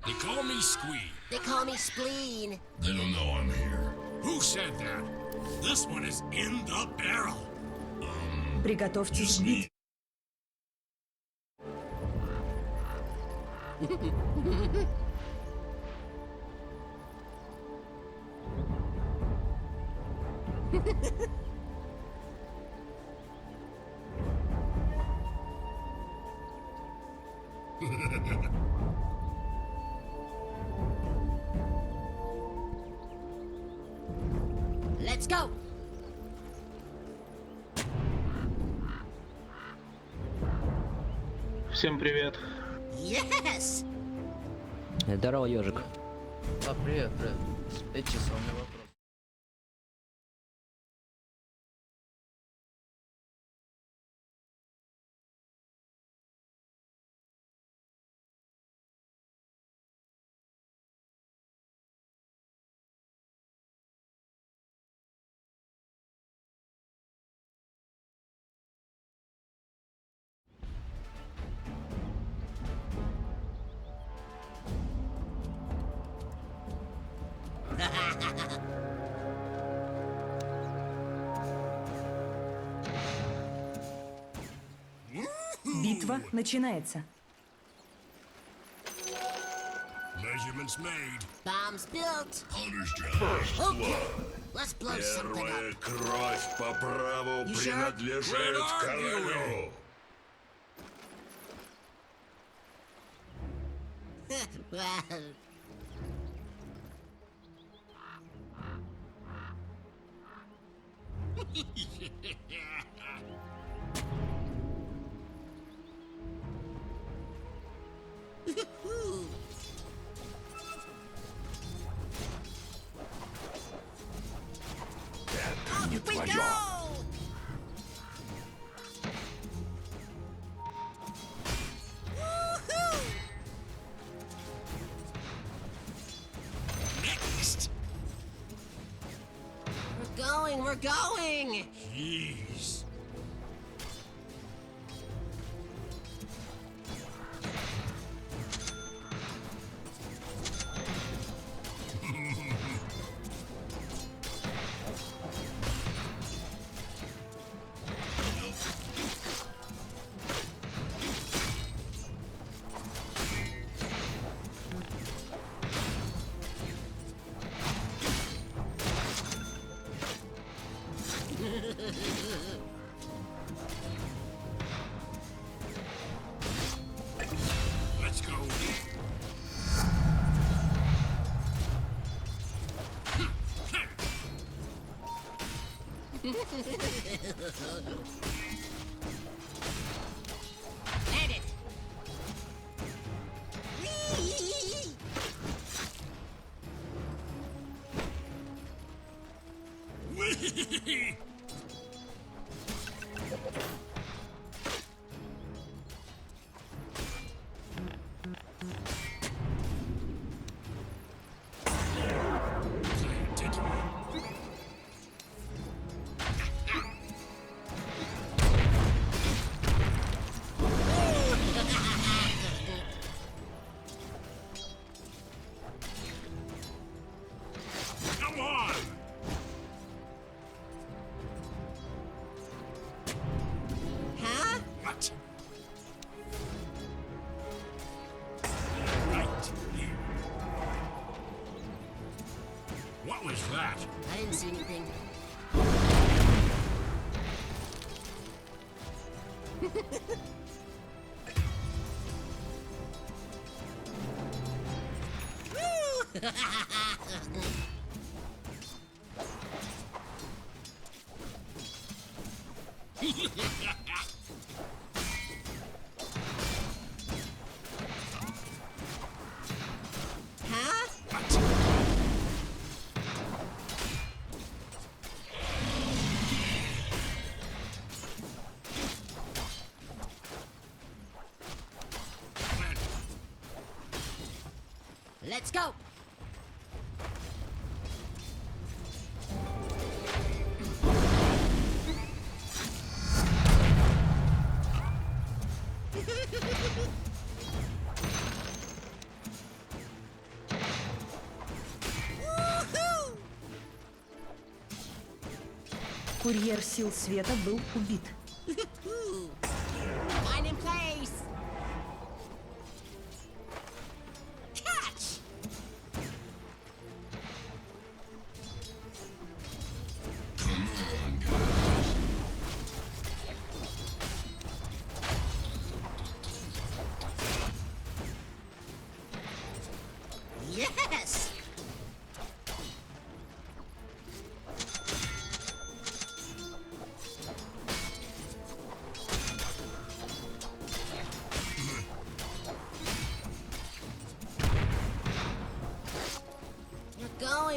They call me Squee. They call me Spleen. They don't know I'm here. Who said that? This one is in the barrel. Приготовьтесь бить. Let's go. Всем привет. Yes. Здорово, ежик. Привет. Эдчисон, у меня вопрос. Битва начинается. Measurements made. Bombs built. First Okay. blood. Let's blow something Первая up. кровь по праву You sure? принадлежит Quit королю. Well, up we go! Woohoo! Next. We're going! Jeez. Let's go. Land it! Whee! Whee! Planted. Come on! Huh? What? Right here. What was that? I didn't see anything. Huh? What? Planted. Let's go! Курьер сил света был убит. Mine in place. Catch. Yes.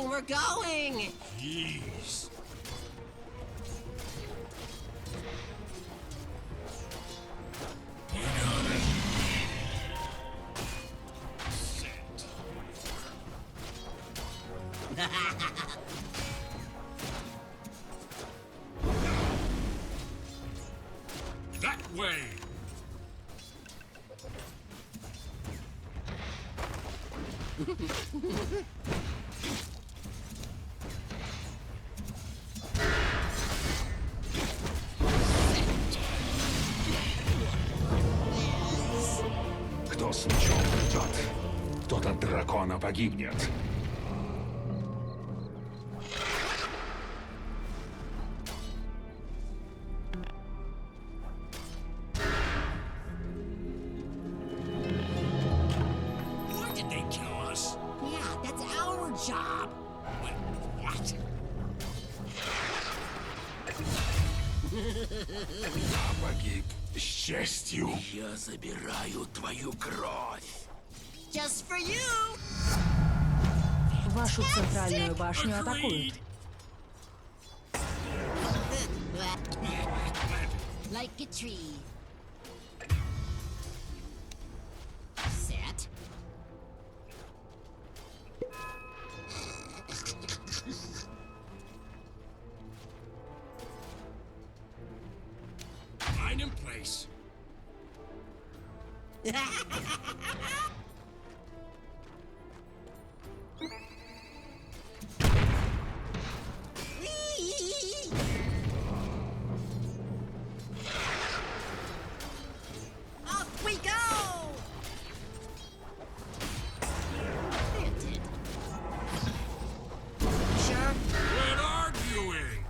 We're going! Jeez. You got it. Set. That way! Кто с мечом придет, тот от дракона погибнет. Why did they kill us? Yeah, that's our job. Wait, what? Я погиб с честью. Я забираю твою кровь. Just for you! Вашу центральную башню атакуют. Like a tree. Set. Mine in place. Whee! Off we go! Planted. Sure. Quit arguing.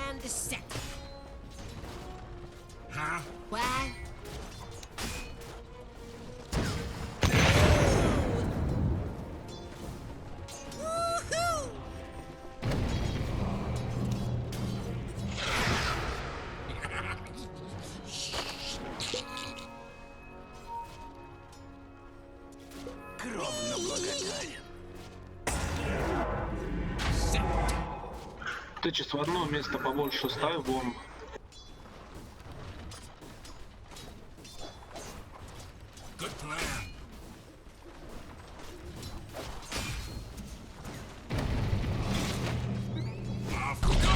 And set. Huh? What? Woohoo! Кровно благодарен. Тычешь в одно место побольше, ставь бомб. Good plan. Off we go.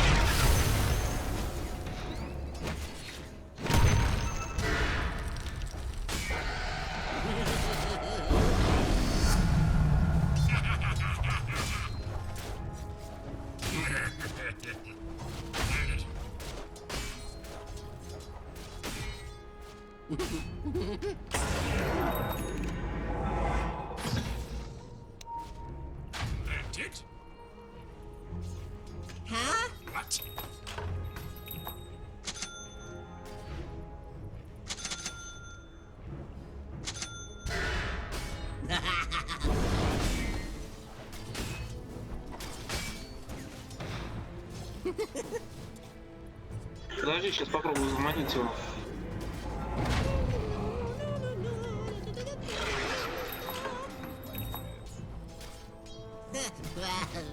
That's it? Huh? What? Подожди, сейчас попробую заманить его. Well.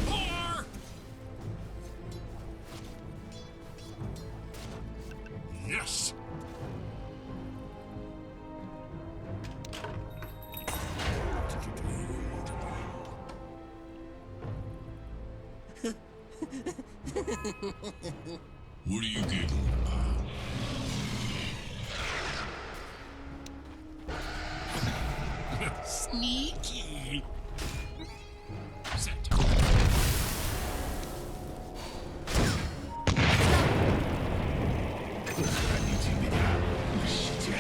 More! Yes! What are you giggling about? Sneaky. Set. Храните меня, ищите.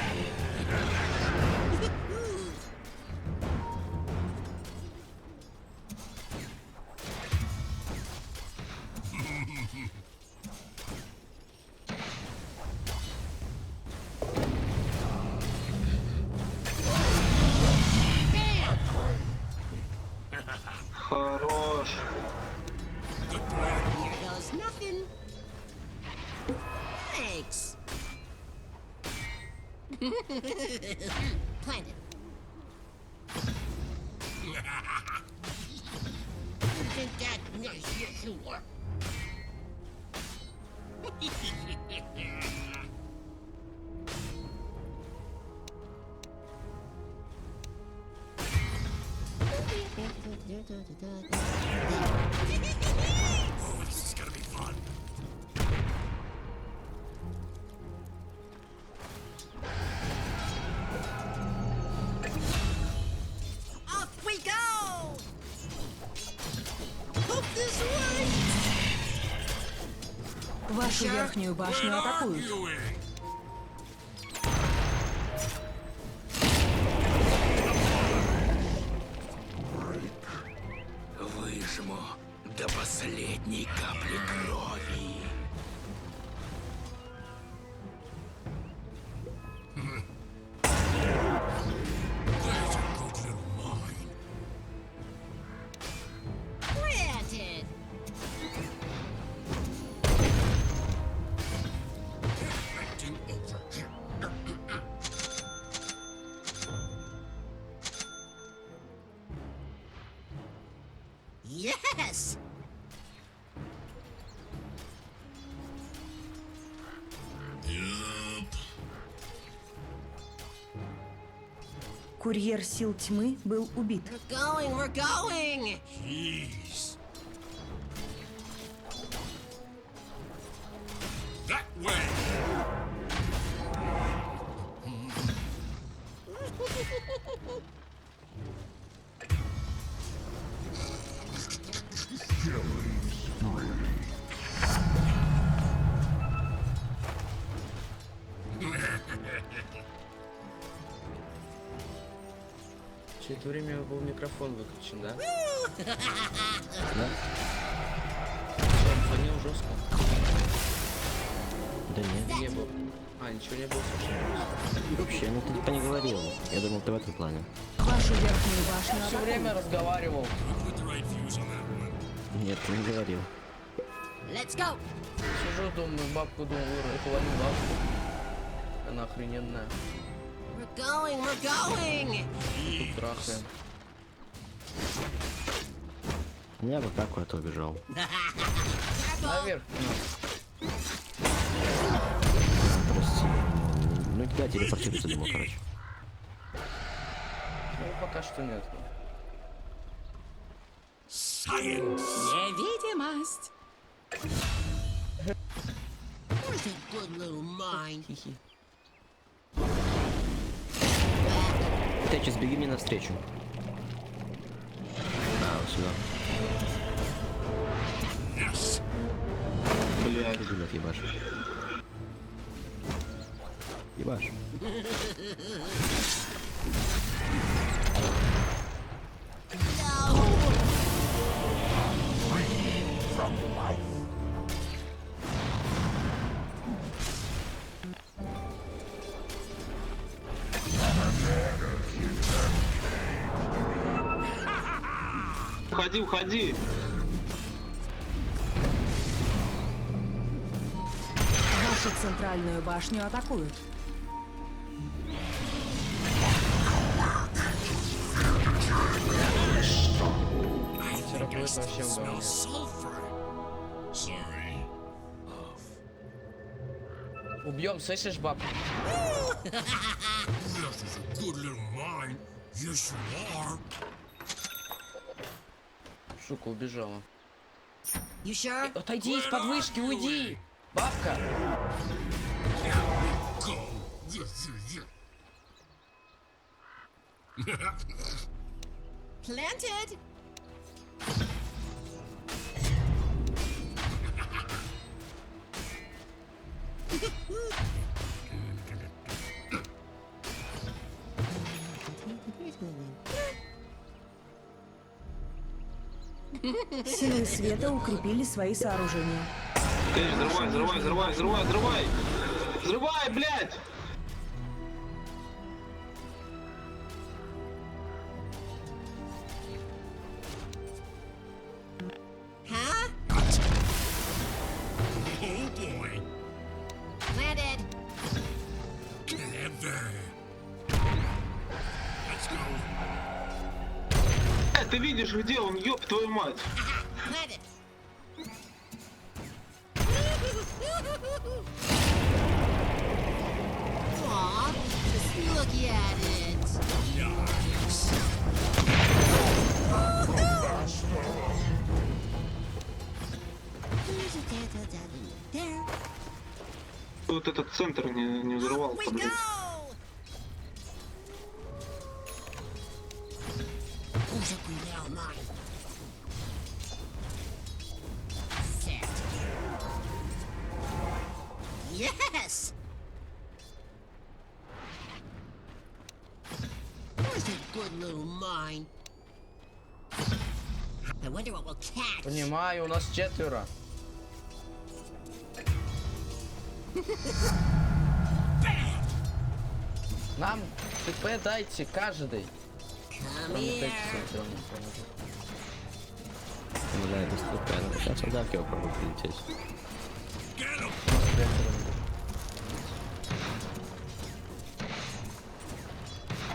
Хорош. Here goes nothing. Thanks. Planted. You think that nice? Yes, you are. Oh, this is gonna be fun. Off we go! Hope this works! Вашу Sure. верхнюю башню Quit атакуют. arguing. Выжму до последней капли крови. There's a good little mine. Planted! Acting over here. Yes! Yup. Курьер сил тьмы был убит. We're going! Jeez. That way. Че, это время был микрофон выключен, да? Да? Он фонил жестко. Да нет. Не было. Ничего не было слышно. Вообще, ну ты типа не говорил. Я думал, ты в этом плане. Вашу верхнюю башню Все атакуют. время разговаривал. You put the right fuse on that one. Нет, ты не говорил. Let's go! Сижу, думаю, бабку, думаю, руколовлю бабку. Она охрененная. We're going! Тут трахаем. Я бы так куда-то убежал. Наверх. Прости. Ну тебя телепортируется, думал, короче. Ну, пока что нет. Science. Невидимость! Where's that good little mine? Хихи. Ты сейчас беги мне навстречу. Да, вот сюда. Yes. Блядь. Ты гулят ебашь. Ебашь. Уходи, уходи. Вашу центральную башню атакуют. Вчера будет вообще угорно. Sulfur. Sorry. Убьем, слышишь, баб? This is a good little mine. Yes, you are. Сука, убежала. You sure? Отойди из-под вышки, уйди! Бабка! Go. Planted. Силы света укрепили свои сооружения. Взрывай, взрывай, взрывай, взрывай, взрывай! Взрывай, блядь! Huh? Oh boy. Planted. Clever. Let's go. Ты видишь, где он, ёб твою мать? Planted. Aw, just look at it. Nice. There Вот этот центр не взрывал, we блин. go. Who's up in there, mine? Set. Yes. Where's that good little mine? I wonder what we'll catch. Понимаю, у нас 4. Нам ТП дайте каждый. Come Кроме here. Тексаса, он не поможет. Не знаю, доступно. Сейчас он давки попробует прилететь. Get him.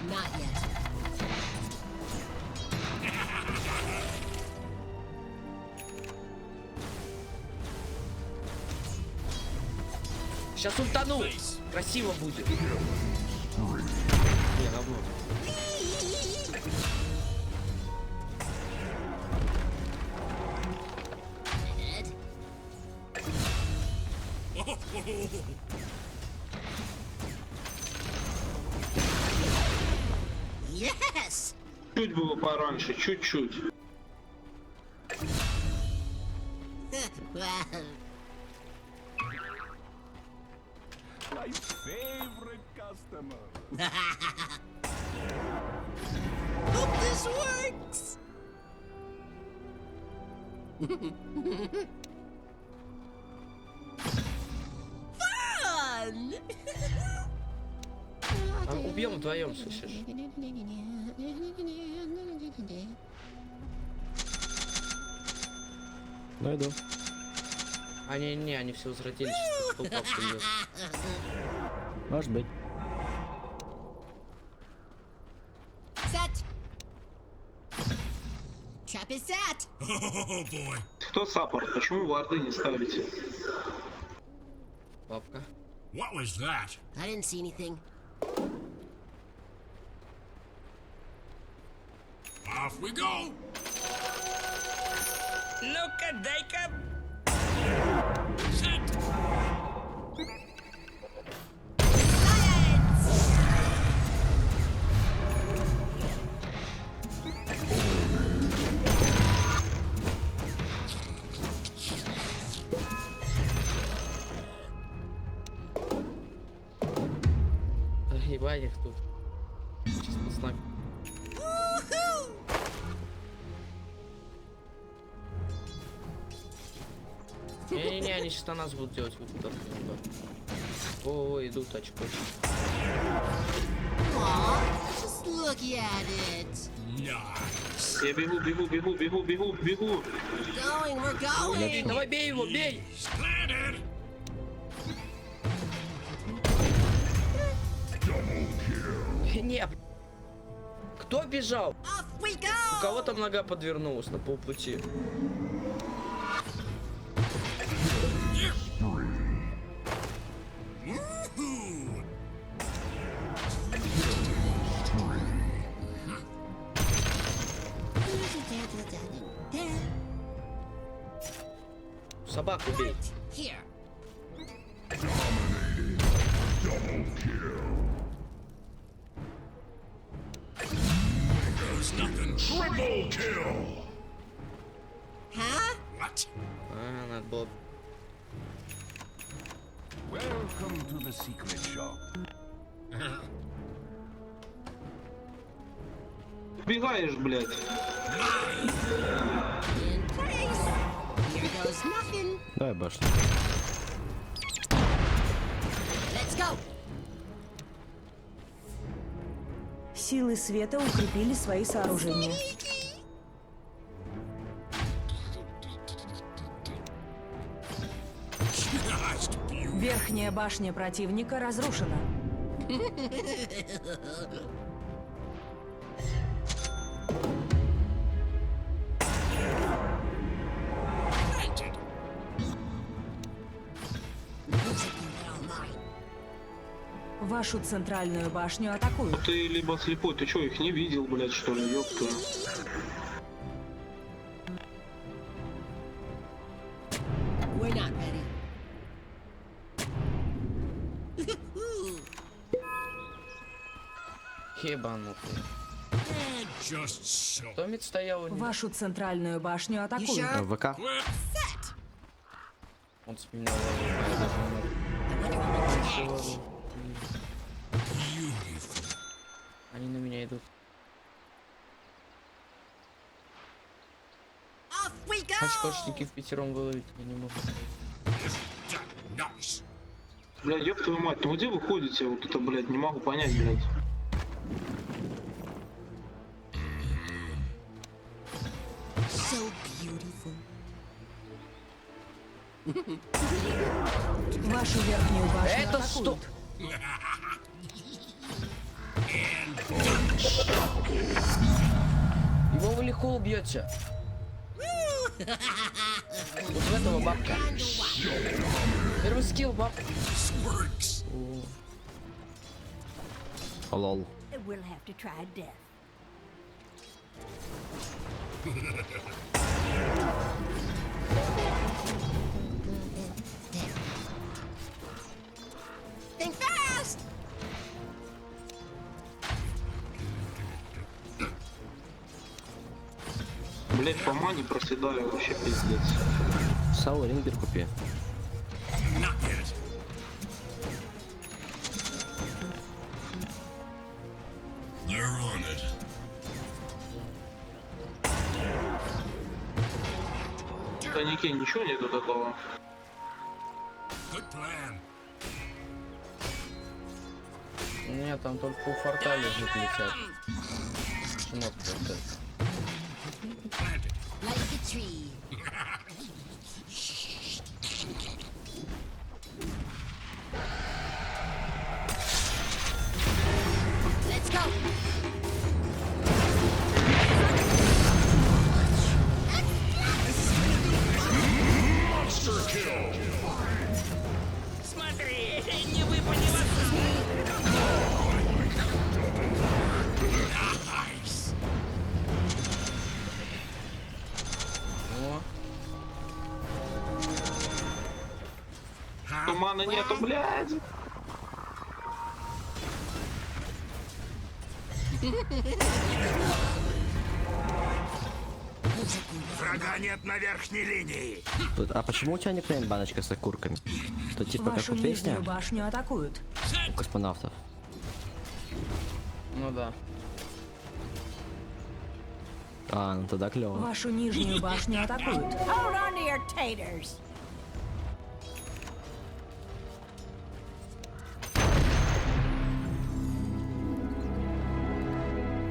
Not yet. Сейчас ультану! Красиво будет. Не, говно. Planted. Yes. Чуть было пораньше, чуть-чуть. Well, My favorite customer. hope this works. Fun. А, убьем вдвоем, слышишь? Дойду. Не, они все возвратились, сейчас толпа придет. Может быть. Set. Trap is set. Oh boy. Кто саппорт? Почему варды не ставите? Бабка. What was that? I didn't see anything. Off we go. Ну-ка, дай-ка. Set. Ебать их тут. Сейчас пацан. Woohoo! Не, они сейчас на нас будут делать вот тут. О, идут очкочки. Aw, just look at it. Nice. Я бегу, бегу, бегу, бегу, бегу, бегу. We're going. Давай бей его, бей! Planted. Не. Кто бежал? Off we У go. кого там нога подвернулась на полпути? Woohoo. There. собаку бей. Here. There's nothing. Triple kill. Huh? What? А, надо было... Welcome to the secret shop. Убегаешь, блядь. In place. Here goes nothing. Давай башню. Let's go. Силы света укрепили свои сооружения. Just beautiful. Верхняя башня противника разрушена. Planted. Вашу центральную башню атакуют. Ты либо слепой, ты что, их не видел, блядь, что ли, ёпта? We're not ready. Ебанутый. And just so. Кто мид стоял у него? Вашу центральную башню You атакуют. sure? ВК. Well, Set. Он с меня ловил. beautiful. Они на меня идут. Off we go. Очкошники в пятером выловить я не могу. Isn't that nice? Блядь, ёб твою мать, ну где вы ходите? Вот это, блядь, не могу понять, блядь. So beautiful. Вашу верхнюю башню Это атакуют. Его вы легко убьете. Вот в этого бабка. Первый скилл, бабка. This works. Лол. We'll have to try death. Think fast. Блядь, по мане проседаю, вообще пиздец. Сау рингер купи. Not yet. They're on it. В тайнике ничего нету такого. Good plan. Нет, там только у форта лежит летят. Шмот просто. Planted. Like a tree. Let's go. Monster kill. Nice. О, Тумана нету, блядь. Врага нет на верхней линии. А почему у тебя никнейм баночка с окурками? То типа как Вашу у песни нижнюю башню атакуют. у космонавтов. ну да. А, ну тогда клево. Вашу нижнюю башню атакуют. Hold on to your taters.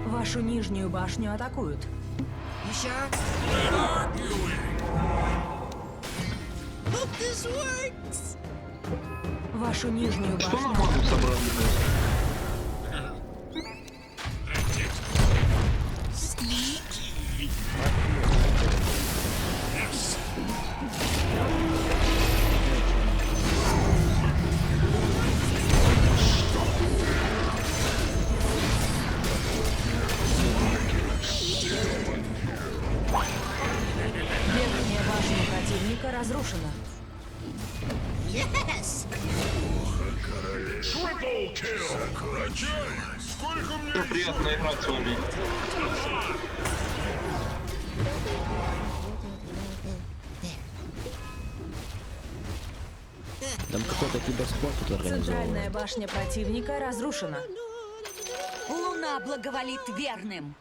Вашу нижнюю башню атакуют. You sure? Hope this works. Вашу нижнюю Что башню нам можем собрать, блядь? That's it. Sneaky. Yes. Верхняя башня противника разрушена. Ну, приятно играть с вами. Там какой-то киберспорт тут организован. Центральная башня противника разрушена. Луна благоволит верным.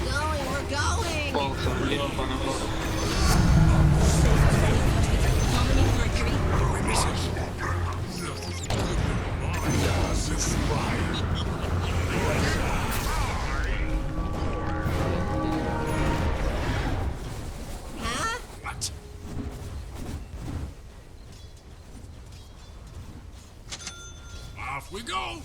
Going, we're going! Палца влево по ногу. Coming for a treat? Huh? What? Off we go!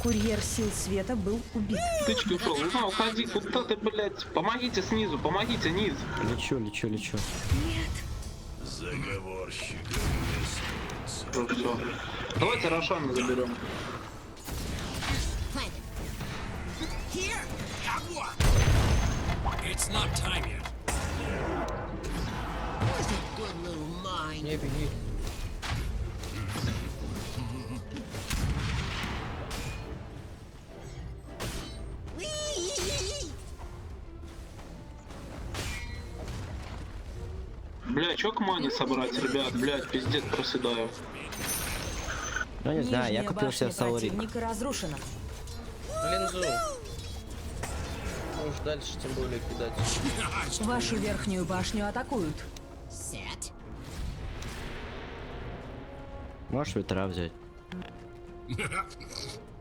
Курьер сил света был убит. Тычки ушел. Ну, уходи, куда ты, блядь? Помогите снизу, помогите низ. Лечу. Ну, все. Давайте Рошана заберем. Plant it. Here! Have what? It's not time yet. Where's that good little mine? Не беги. Whee! Бля, чё к мане собрать, ребят? Блядь, пиздец, проседаю. Ну не знаю, я Нижняя купил себе башня Саурик. противника разрушена. Линзу. Уж дальше тем более кидать. Вашу верхнюю башню атакуют. Set. Можешь ветра взять.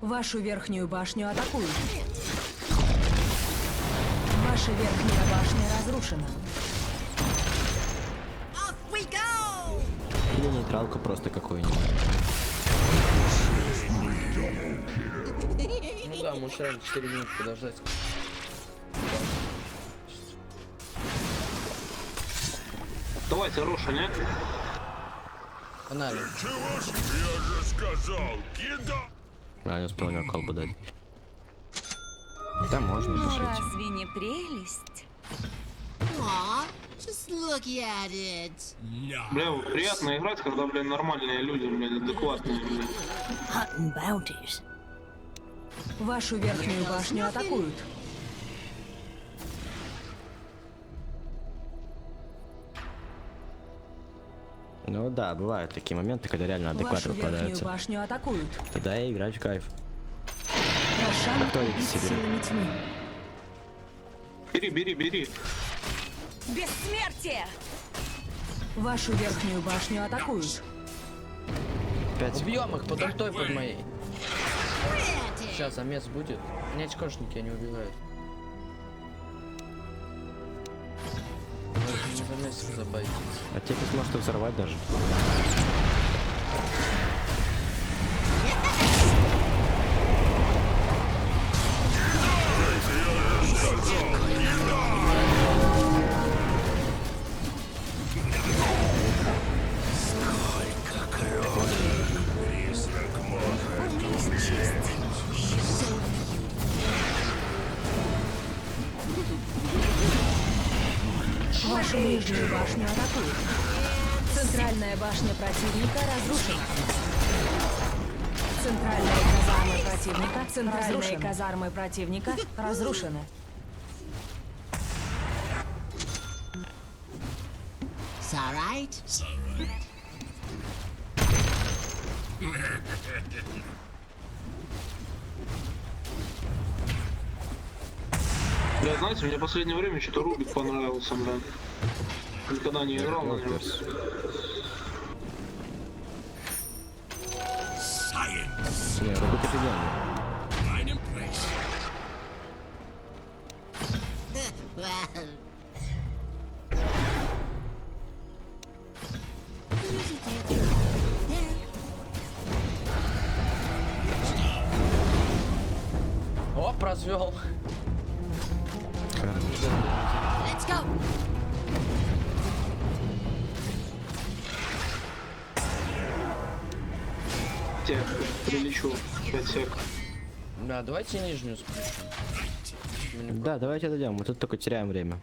Вашу верхнюю башню атакуют. Ваша верхняя башня разрушена. Off we go! Или нейтралку просто какую-нибудь. Ну да, можешь реально 4 минуты подождать. Давайте, Роша, нет? Погнали. Я же сказал, кидай! А, не успел у него колбу дать. Да, можно, пошлите. Разве не прелесть? Aw, just look at it. Nah. Бля, вот приятно играть, когда, блин, нормальные люди, блин, адекватные, блин. Hunting bounties. Вашу верхнюю башню атакуют. Ну да, бывают такие моменты, когда реально адекват Вашу верхнюю попадается. башню атакуют. Тогда и играть в кайф. Рошан Кто убит эти себе? силами тьмы. Бери. Бессмертие! Вашу верхнюю башню атакуют. 5 секунд. Убьем их под ультой под моей. Granted. Сейчас замес будет. Меня очкошники они убивают. Можно на замесе забайтить. А тебе может их взорвать даже. Вашу нижнюю башню атакуют. Центральная башня противника разрушена. Центральные казармы противника разрушены. It's alright. It's alright. Бля, знаете, мне в последнее время что-то Рубик понравился, бля. Никогда не играл на него. Не, руку офигенно. Line in place. Well, Оп, развел. let's go. Те, прилечу. 5 сек. Да, давайте нижнюю спустим. Да, давайте дойдем. Мы тут только теряем время.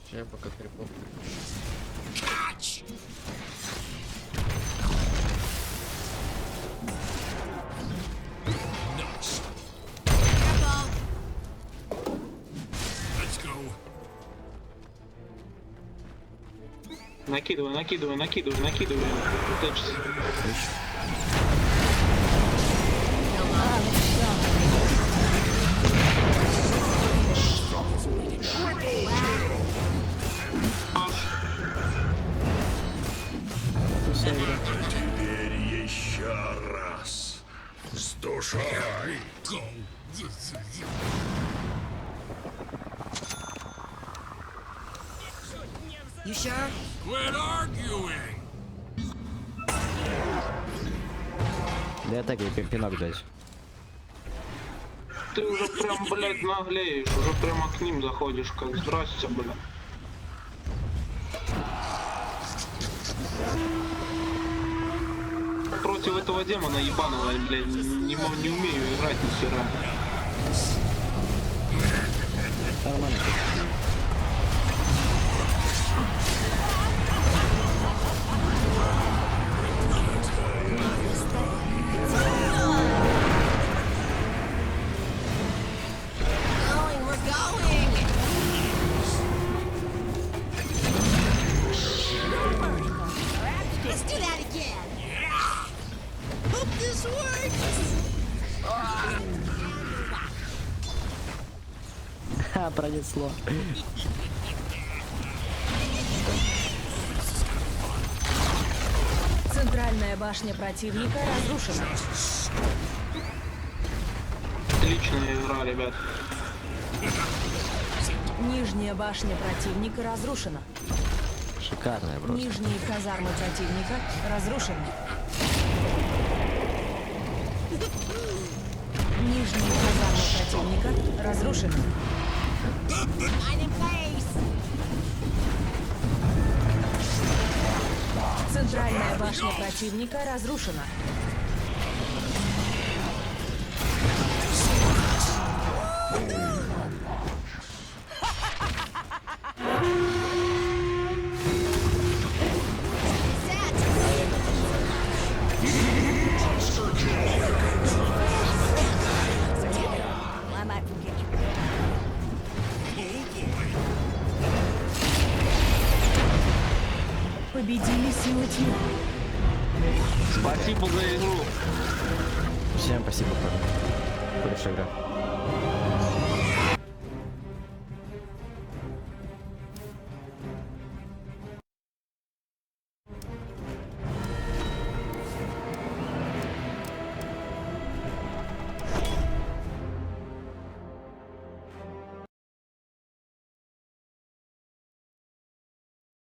Сейчас я пока крипов. Catch. Nice. Careful. Let's go. Накидывай, накидывай, накидывай, накидывай. Тычься. Теперь еще раз. С душой. Go. You sure? Quit arguing. Да я так и пинок дать. Ты уже прям, блядь, наглеешь. Уже прямо к ним заходишь, как здрасте, блядь. Против этого демона ебаного, блядь, не умею играть ни хера. Нормально. Going, we're going. Let's do that again. Hope this works. Ха, пронесло. Центральная башня противника разрушена. Отличная игра, ребят. Нижняя башня противника разрушена. Шикарная просто. Нижние казармы противника разрушены. Нижние казармы противника разрушены. Line in place. Центральная башня противника разрушена. I might forget you. Победили силы тьмы. Спасибо за игру. Всем спасибо, парни. Хорошая игра.